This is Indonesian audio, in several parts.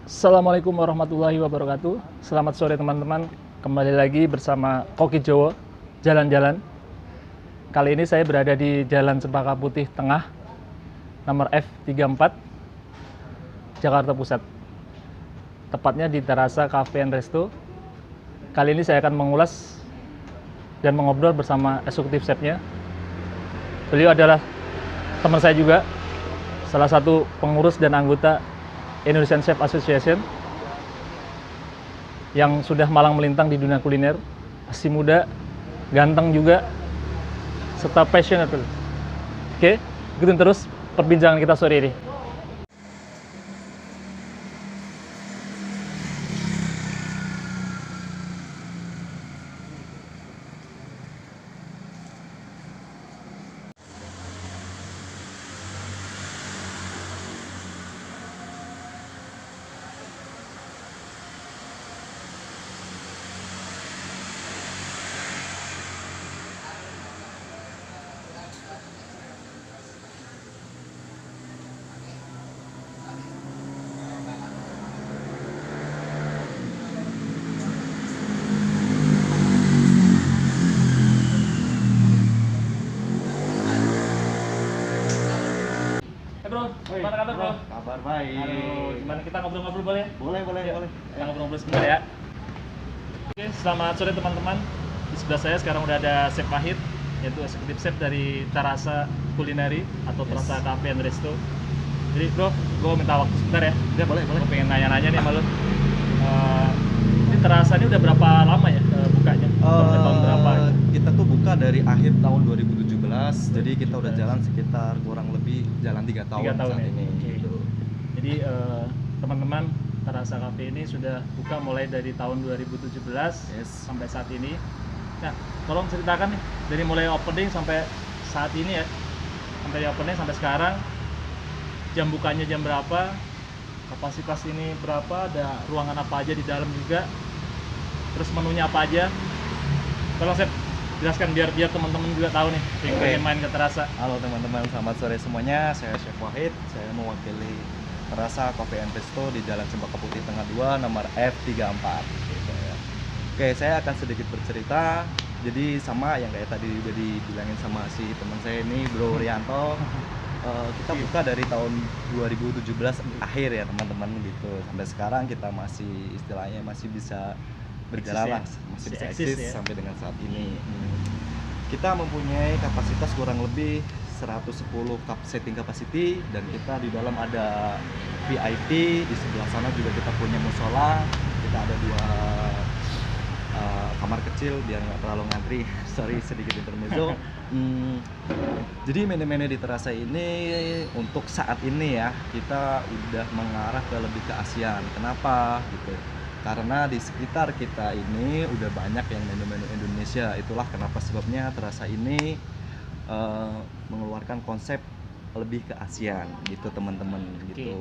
Assalamualaikum warahmatullahi wabarakatuh. Selamat sore teman-teman. Kembali lagi bersama Koki Jowo Jalan-Jalan. Kali ini saya berada di Jalan Cempaka Putih Tengah, nomor F34, Jakarta Pusat. Tepatnya di Terasa Cafe and Resto. Kali ini saya akan mengulas dan mengobrol bersama eksekutif chefnya. Beliau adalah teman saya juga, salah satu pengurus dan anggota Indonesian Chef Association yang sudah malang melintang di dunia kuliner, masih muda, ganteng juga, serta passionate. Oke, ikutin terus perbincangan kita sore ini. Bro, gimana kabar bro? Kabar baik. Halo, gimana kita ngobrol-ngobrol boleh? Boleh. Kita ngobrol-ngobrol sebentar ya. Oke, selamat sore teman-teman. Di sebelah saya sekarang udah ada Chef Wahid, yaitu eksekutif chef dari Terasa Culinary atau Terasa Cafe and Resto. Jadi bro, gue minta waktu sebentar ya. Ya, boleh. Gue pengen nanya-nanya nih sama lu. Ini Terasa ini udah berapa lama ya bukanya? Tahun berapa? Kita tuh buka dari akhir tahun 2017, jadi kita udah jalan sekitar kurang lebih jalan 3 tahun, 3 tahun saat ya? ini. Oke. Gitu. Jadi teman-teman, Terasa Cafe ini sudah buka mulai dari tahun 2017 Yes. sampai saat ini. Nah, tolong ceritakan nih dari mulai opening sampai saat ini ya, sampai opening sampai sekarang, jam bukanya jam berapa, kapasitas ini berapa, ada ruangan apa aja di dalam juga, terus menunya apa aja. Tolong Chef jelaskan biar teman-teman juga tahu nih yang Oke. pengen main ke Terasa. Halo teman-teman, selamat sore semuanya. Saya Chef Wahid. Saya mewakili Terasa Cafe and Resto di Jalan Cempaka Putih Tengah 2, nomor F34. Gitu ya. Oke, saya akan sedikit bercerita. Jadi sama yang kayak tadi udah dibilangin sama si teman saya ini, Bro Rianto. Kita buka dari tahun 2017 akhir ya teman-teman gitu. Sampai sekarang kita masih istilahnya masih bisa berjalan lah, masih bisa eksis ya. sampai dengan saat ini. Kita mempunyai kapasitas kurang lebih 110 seating capacity, dan kita di dalam ada VIP, di sebelah sana juga kita punya musola, kita ada 2 kamar kecil biar nggak terlalu ngantri. Sorry sedikit intermezzo. Jadi menu-menu di Terasa ini untuk saat ini ya kita udah mengarah ke lebih ke ASEAN. Kenapa gitu? Karena di sekitar kita ini udah banyak yang menu-menu Indonesia. Itulah kenapa sebabnya Terasa ini mengeluarkan konsep lebih ke ASEAN gitu teman-teman gitu.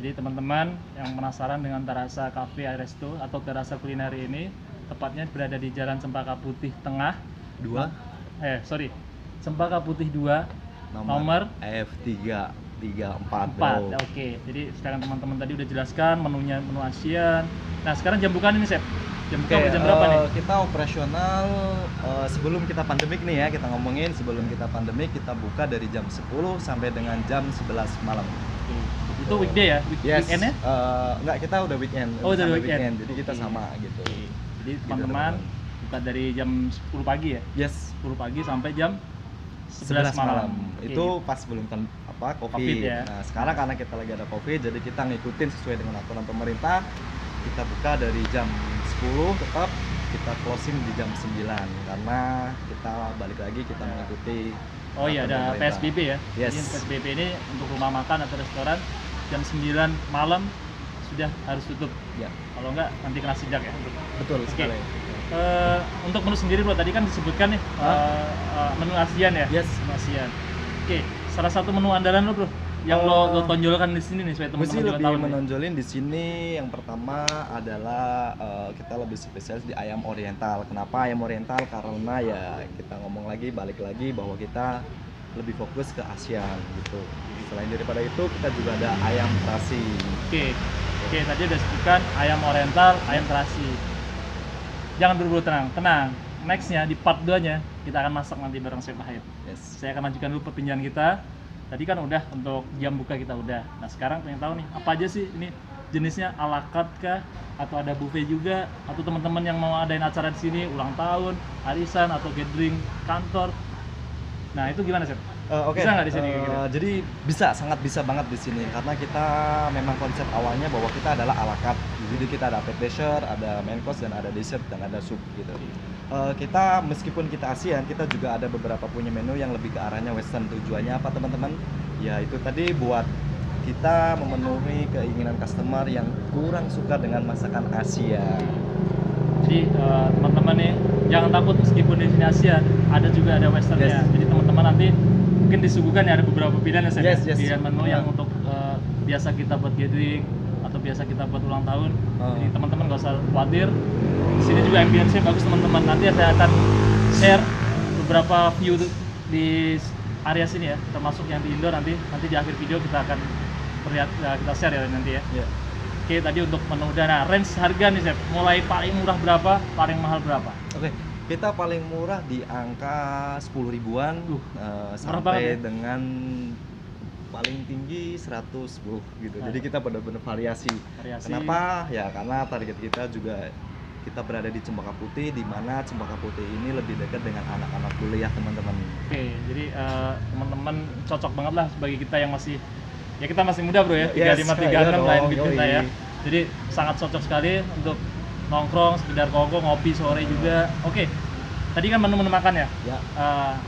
Jadi teman-teman yang penasaran dengan Terasa Cafe and Resto atau Terasa Culinary ini, tepatnya berada di Jalan Cempaka Putih Tengah 2 Cempaka Putih 2 nomor F334 4. Oke. Jadi sekarang teman-teman tadi udah jelaskan menunya, menu ASEAN. Nah, sekarang jam bukaan ini, Chef. Jam buka jam berapa nih? Kita operasional sebelum kita pandemik nih ya, kita ngomongin sebelum kita pandemik kita buka dari jam 10 sampai dengan jam 11 malam. Oke. Itu weekday ya? Weekend-nya? Enggak, kita udah weekend. Oh, udah sampai weekend. Jadi kita Oke. sama gitu. Oke. Jadi teman-teman buka dari jam 10 pagi ya? Yes, 10 pagi sampai jam 11 malam. Oke. Itu pas belum COVID ya. Nah, sekarang karena kita lagi ada COVID, jadi kita ngikutin sesuai dengan aturan pemerintah. Kita buka dari jam 10 tetap, kita closing di jam 9 karena kita balik lagi kita mengikuti. Oh iya, ada pemerintah. PSBB ya. Yes. Jadi PSBB ini untuk rumah makan atau restoran jam 9 malam sudah harus tutup. Ya, Kalau enggak nanti kena sidak ya. betul Oke. sekali. Untuk menu sendiri bro, tadi kan disebutkan nih menu ASEAN ya. Yes. Menu ASEAN. Oke, salah satu menu andalan lo bro yang lo tonjolkan di sini nih supaya Mesti teman-teman juga lebih tahu nih. menonjolin di sini yang pertama adalah kita lebih spesialis di ayam oriental. Kenapa ayam oriental? Karena ya kita ngomong lagi balik lagi bahwa kita lebih fokus ke ASEAN gitu. Selain daripada itu kita juga ada ayam terasi. Oke. Oke, tadi udah sebutkan ayam oriental, ayam terasi. Jangan buru-buru, tenang. Nextnya di part 2-nya kita akan masak nanti bareng Chef Wahid. Yes. Saya akan lanjutkan dulu perbincangan kita. Tadi kan udah untuk jam buka kita udah. Nah sekarang pengen tahu nih apa aja sih ini jenisnya, ala carte kah atau ada buffet juga, atau teman-teman yang mau adain acara di sini ulang tahun, arisan atau gathering kantor. Nah itu gimana Chef? Oke. Bisa nggak di sini kayak gitu? Jadi sangat bisa banget di sini karena kita memang konsep awalnya bahwa kita adalah ala carte. Jadi kita ada appetizer, ada main course dan ada dessert dan ada soup gitu. Kita meskipun kita ASEAN, kita juga ada beberapa punya menu yang lebih ke arahnya western. Tujuannya apa teman-teman? Ya itu tadi buat kita memenuhi keinginan customer yang kurang suka dengan masakan Asia. Jadi teman-teman nih jangan takut, meskipun di sini ASEAN ada juga ada westernnya. Yes. Jadi teman-teman nanti mungkin disuguhkan ya ada beberapa pilihan ya Chef. Yes. Pilihan menu yang untuk biasa kita buat gathering atau biasa kita buat ulang tahun. Jadi teman-teman nggak usah khawatir. Di sini juga ambience-nya bagus teman-teman. Nanti saya akan share beberapa view di area sini ya, termasuk yang di indoor nanti di akhir video kita akan kita share ya nanti ya. Yeah. Oke, tadi untuk menu dana range harga nih Chef, mulai paling murah berapa, paling mahal berapa? Oke, kita paling murah di angka 10 ribuan banget sampai ya. dengan paling tinggi 110 gitu. Jadi kita benar-benar variasi. Kenapa? Ya karena target kita juga kita berada di Cempaka Putih, di mana Cempaka Putih ini lebih dekat dengan anak-anak kuliah teman-teman. Oke, jadi teman-teman cocok banget lah bagi kita yang masih, ya kita masih muda bro ya, 35-36 lain kita ya. Jadi sangat cocok sekali untuk nongkrong, sekedar kongko, ngopi sore juga. Oke, tadi kan menu-menu makan ya? Ya.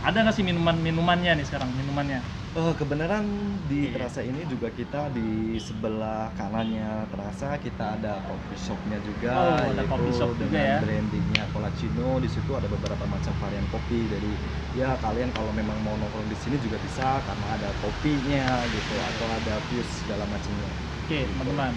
Ada nggak sih minumannya nih sekarang, minumannya? Kebenaran di Terasa ini juga kita di sebelah kanannya Terasa kita ada coffee shopnya juga, ada coffee shop juga dengan ya. brandingnya Colacino. Di situ ada beberapa macam varian kopi. Jadi ya kalian kalau memang mau nongkrong di sini juga bisa karena ada kopinya gitu atau ada fuse segala macamnya. Oke teman-teman,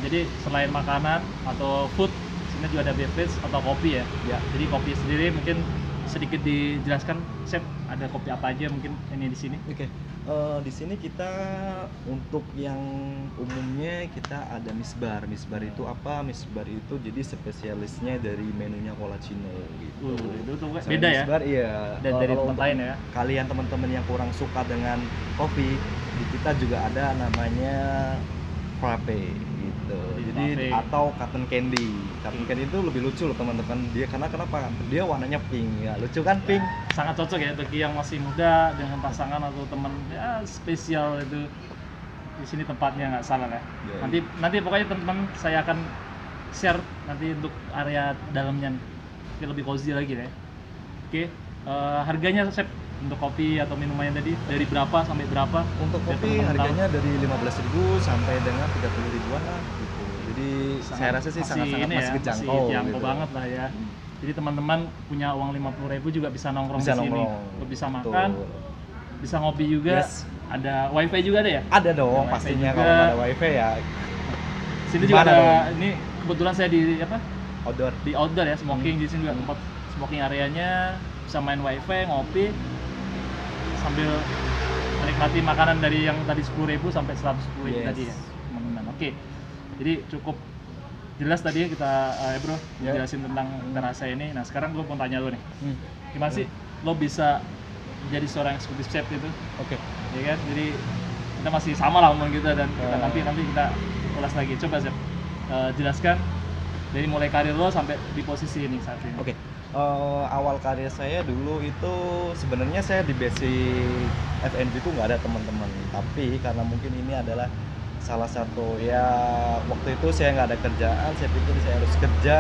jadi selain makanan atau food, sini juga ada beverage atau kopi ya. Ya. Jadi kopi sendiri mungkin sedikit dijelaskan Chef, ada kopi apa aja mungkin ini di sini? Oke. Di sini kita untuk yang umumnya kita ada misbar. Misbar itu apa? Misbar itu jadi spesialisnya dari menunya Colacino gitu. Itu tuh Selain beda ya? misbar, iya. Dan dari Kalau tempat untuk lain ya? Kalian teman-teman yang kurang suka dengan kopi, di kita juga ada namanya frappe gitu. Jadi frappe. atau cotton candy. Cotton candy itu lebih lucu loh teman-teman. Dia karena kenapa? Dia warnanya pink ya. Lucu kan pink? Sangat cocok ya bagi yang masih muda dengan pasangan atau teman ya spesial itu. Di sini tempatnya nggak salah ya. Ya. Nanti pokoknya teman-teman saya akan share nanti untuk area dalamnya nih. Biar lebih cozy lagi ya. Oke, harganya Chef untuk kopi atau minumannya tadi dari berapa sampai berapa? Untuk Biar kopi teman-teman harganya dari 15.000 sampai dengan 30 ribuan lah gitu. Jadi saya rasa sih sangat-sangat masih kejangkau. Masih jangkau gitu. banget lah ya. Jadi teman-taman punya uang 50.000 juga bisa nongkrong Bisa di sini. nongkrong. Lo bisa Betul. makan, bisa ngopi juga. Yes. Ada wifi juga ada ya? Ada dong Ada wifi pastinya juga. kalau nggak ada wifi ya Sini juga gimana ada dong? ini kebetulan saya di apa? outdoor. Di outdoor ya, smoking di sini juga tempat smoking areanya, bisa main wifi, ngopi sambil menikmati makanan dari yang tadi 10.000 sampai 110.000 Yes. tadi ya, teman-teman. Oke. Jadi cukup jelas tadi ya kita bro Ya. jelasin tentang Terasa ini. Nah, sekarang gue mau tanya lo nih. Hmm. Gimana sih lo bisa jadi seorang eksekutif chef itu? Oke. Ya kan? Jadi kita masih sama lah umur kita dan kita Ya. nanti kita ulas lagi. Coba Chef jelaskan dari mulai karir lo sampai di posisi ini saat ini. Oke. Awal karir saya dulu itu sebenarnya saya di basic F&B itu nggak ada teman-teman, tapi karena mungkin ini adalah salah satu ya waktu itu saya nggak ada kerjaan, saya pikir saya harus kerja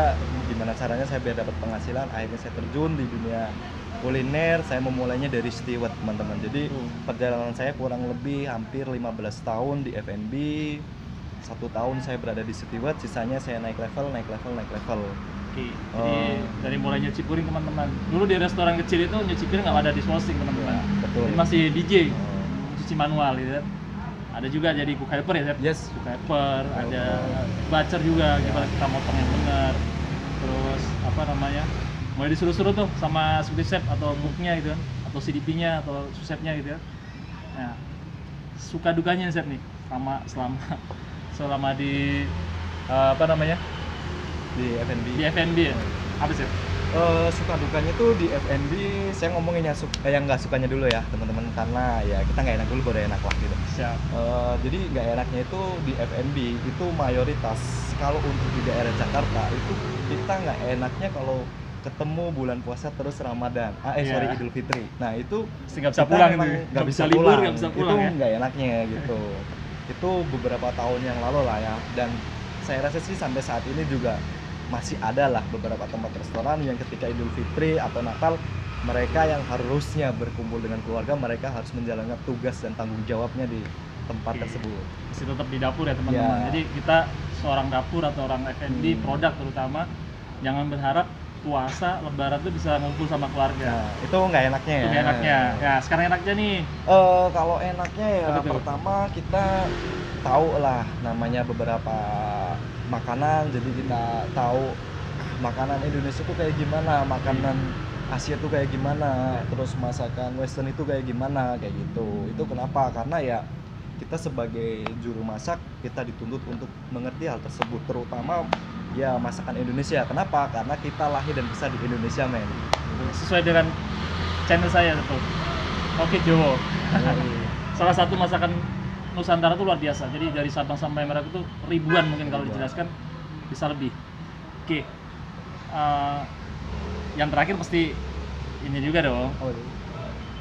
gimana caranya saya biar dapat penghasilan. Akhirnya saya terjun di dunia kuliner. Saya memulainya dari steward teman-teman. Jadi perjalanan saya kurang lebih hampir 15 tahun di F&B. 1 tahun saya berada di steward, sisanya saya naik level. Oke, jadi dari mulai nyuci piring teman-teman. Dulu di restoran kecil itu nyuci piring nggak ada dishwashing teman-teman. Ya, betul. Ini masih DJ, cuci manual gitu. Ada juga jadi cook helper ya, Chef? Yes. Cook helper, ada butcher juga, gimana kita motong yang benar. Terus apa namanya? Mulai disuruh-suruh tuh sama seperti chef atau cooknya gitu kan, atau CDP-nya atau chefnya gitu ya. Nah, suka dukanya chef nih, selama di apa namanya, di F&B. di F&B ya? Apa sih? Suka dukanya tuh di F&B, saya ngomongin yang nggak sukanya dulu ya teman-teman, karena ya kita nggak enak dulu baru enak lah gitu. Siap. Jadi nggak enaknya itu di F&B itu mayoritas kalau untuk di daerah Jakarta itu kita nggak enaknya kalau ketemu bulan puasa terus Ramadan, sorry, Iya. Idul Fitri. Nah itu Nggak bisa kita pulang memang gitu ya. nggak bisa libur, pulang, nggak bisa pulang itu ya. nggak enaknya gitu. Itu beberapa tahun yang lalu lah ya, dan saya rasa sih sampai saat ini juga masih ada lah beberapa tempat restoran yang ketika Idul Fitri atau Natal mereka yang harusnya berkumpul dengan keluarga, mereka harus menjalankan tugas dan tanggung jawabnya di tempat Oke. tersebut. Masih tetap di dapur ya teman-teman. Ya. Jadi kita seorang dapur atau orang F&B produk terutama, jangan berharap puasa Lebaran tuh bisa ngumpul sama keluarga. Nah, itu nggak enaknya ya. Itu nggak enaknya. Ya sekarang enaknya nih. Kalau enaknya ya Apa tuh? pertama kita tahu lah namanya beberapa makanan, jadi kita tahu makanan Indonesia tuh kayak gimana, makanan Asia tuh kayak gimana, terus masakan Western itu kayak gimana, kayak gitu. Itu kenapa? Karena ya kita sebagai juru masak kita dituntut untuk mengerti hal tersebut, terutama ya masakan Indonesia. Kenapa? Karena kita lahir dan besar di Indonesia, men. Sesuai dengan channel saya tuh. Oke Jowo. Salah satu masakan Nusantara tuh luar biasa. Jadi dari Sabang sampai Merauke itu ribuan mungkin kalau dijelaskan bisa lebih. Oke. Yang terakhir pasti ini juga dong.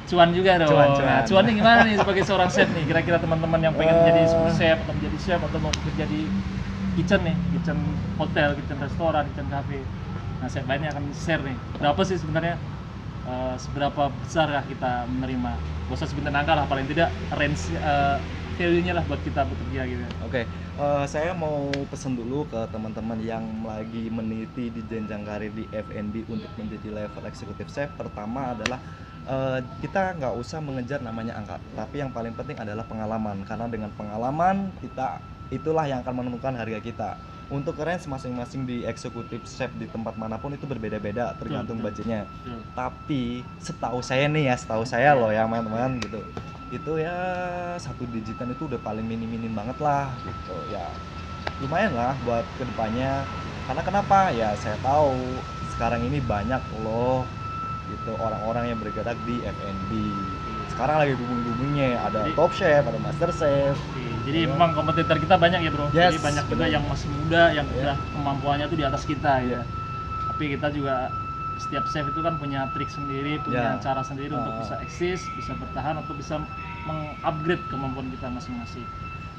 Cuan juga dong. Cuan. Nah, cuannya gimana nih sebagai seorang chef nih? Kira-kira teman-teman yang pengen jadi chef atau menjadi chef atau mau kerja di kitchen nih, kitchen hotel, kitchen restoran, kitchen cafe. Nah, chef ini akan share nih. Berapa sih sebenarnya seberapa besarkah kita menerima? Gak usah sebentar angka lah, paling tidak range value-nya lah buat kita bekerja gitu. Oke, saya mau pesen dulu ke teman-teman yang lagi meniti di jenjang karir di F&B untuk menjadi level eksekutif chef. Pertama adalah kita nggak usah mengejar namanya angka, tapi yang paling penting adalah pengalaman. Karena dengan pengalaman kita itulah yang akan menentukan harga kita. Untuk range masing-masing di eksekutif chef di tempat manapun itu berbeda-beda tergantung budgetnya. Tapi setahu saya nih ya, setahu saya loh ya teman-teman gitu, itu ya 1 digitan itu udah paling minim banget lah gitu ya, lumayan lah buat kedepannya. Karena kenapa ya, saya tahu sekarang ini banyak loh gitu orang-orang yang bergerak di F&B. Sekarang lagi booming-boomingnya, ada Top Chef, ada Master Chef. Jadi memang kompetitor kita banyak ya bro. Yes, Jadi banyak juga bener. yang masih muda, yang udah kemampuannya tuh di atas kita ya. Tapi kita juga, setiap chef itu kan punya trik sendiri, punya cara sendiri untuk bisa eksis, bisa bertahan, atau bisa mengupgrade kemampuan kita masing-masing.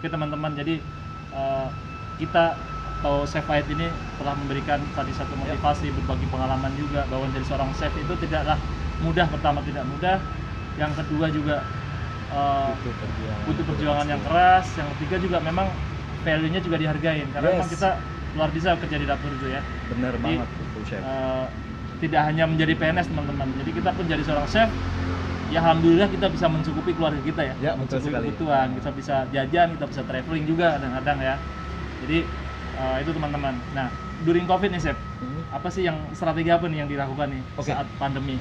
Oke teman-teman, jadi kita atau Chef Wahid ini telah memberikan tadi satu motivasi, berbagi pengalaman juga bahwa menjadi seorang chef itu tidaklah mudah. Pertama tidak mudah, yang kedua juga butuh perjuangan yang keras, yang ketiga juga memang value-nya juga dihargain karena memang kita luar biasa kerja di dapur itu ya. Bener Jadi, banget itu chef. Tidak hanya menjadi PNS teman-teman, jadi kita pun jadi seorang chef ya, alhamdulillah kita bisa mencukupi keluarga kita ya, Ya, betul mencukupi sekali. kebutuhan, kita bisa jajan, kita bisa traveling juga kadang-kadang ya. Jadi itu teman-teman. Nah, during COVID nih chef, apa sih yang strategi apa nih yang dilakukan nih saat pandemi?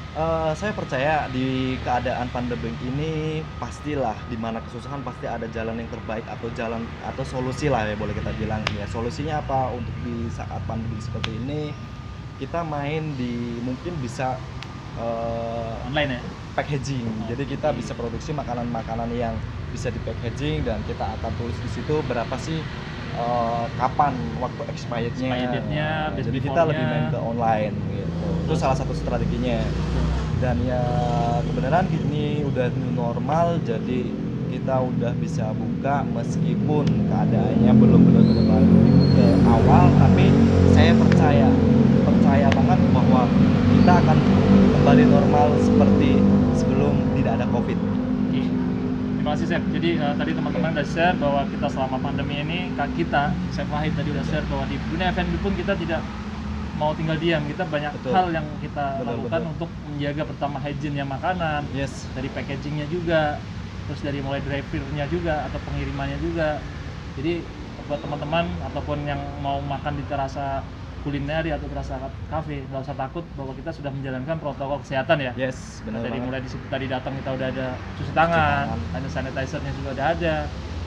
Saya percaya di keadaan pandemi ini pastilah di mana kesusahan pasti ada jalan yang terbaik atau solusi lah ya, boleh kita bilang ya. Solusinya apa untuk di saat pandemi seperti ini? Kita main di mungkin bisa Online ya? packaging. Jadi kita bisa produksi makanan-makanan yang bisa di packaging dan kita akan tulis di situ berapa sih kapan waktu expirednya. Jadi kita lebih main ke online gitu. Itu salah satu strateginya. Dan ya kebenaran ini udah new normal, jadi kita udah bisa buka meskipun keadaannya belum benar-benar balik ke awal, tapi saya percaya banget bahwa kita akan kembali normal seperti sebelum tidak ada COVID. Oke. Terima kasih Chef. Jadi tadi teman-teman udah share bahwa kita selama pandemi ini, kita Chef Wahid tadi udah share bahwa di dunia F&B pun kita tidak mau tinggal diam. Kita banyak hal yang kita lakukan untuk menjaga pertama hygiene-nya makanan, dari packagingnya juga, terus dari mulai driver-nya juga atau pengirimannya juga. Jadi buat teman-teman ataupun yang mau makan di terasa kulineri atau terasa kafe, nggak usah takut bahwa kita sudah menjalankan protokol kesehatan ya. Benar Dari banget. mulai di situ tadi datang kita udah ada cuci tangan, hand sanitizer-nya juga udah ada.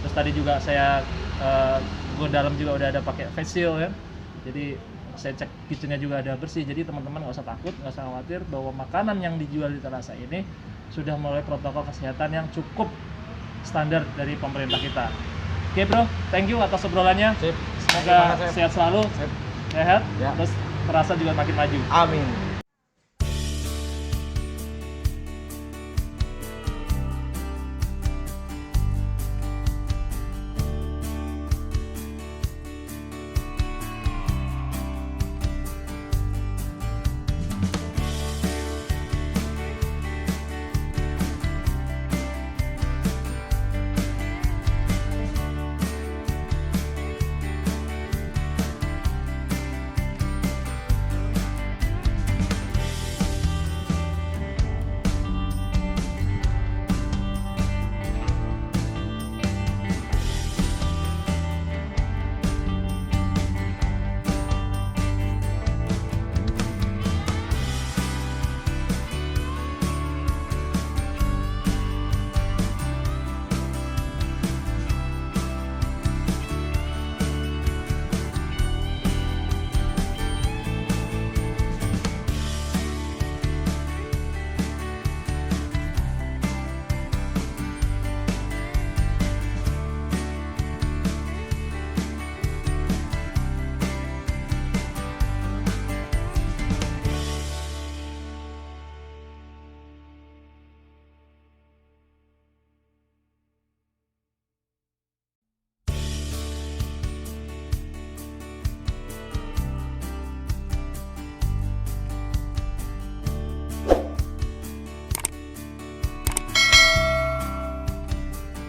Terus tadi juga saya Gue dalam juga udah ada pakai face shield kan. Jadi saya cek kitchennya juga ada bersih. Jadi teman-teman nggak usah takut, nggak usah khawatir bahwa makanan yang dijual di Terasa ini sudah melalui protokol kesehatan yang cukup standar dari pemerintah kita. Oke bro, thank you atas obrolannya. Sip. Semoga sehat selalu, Sip. sehat, Ya. terus Terasa juga makin maju. Amin.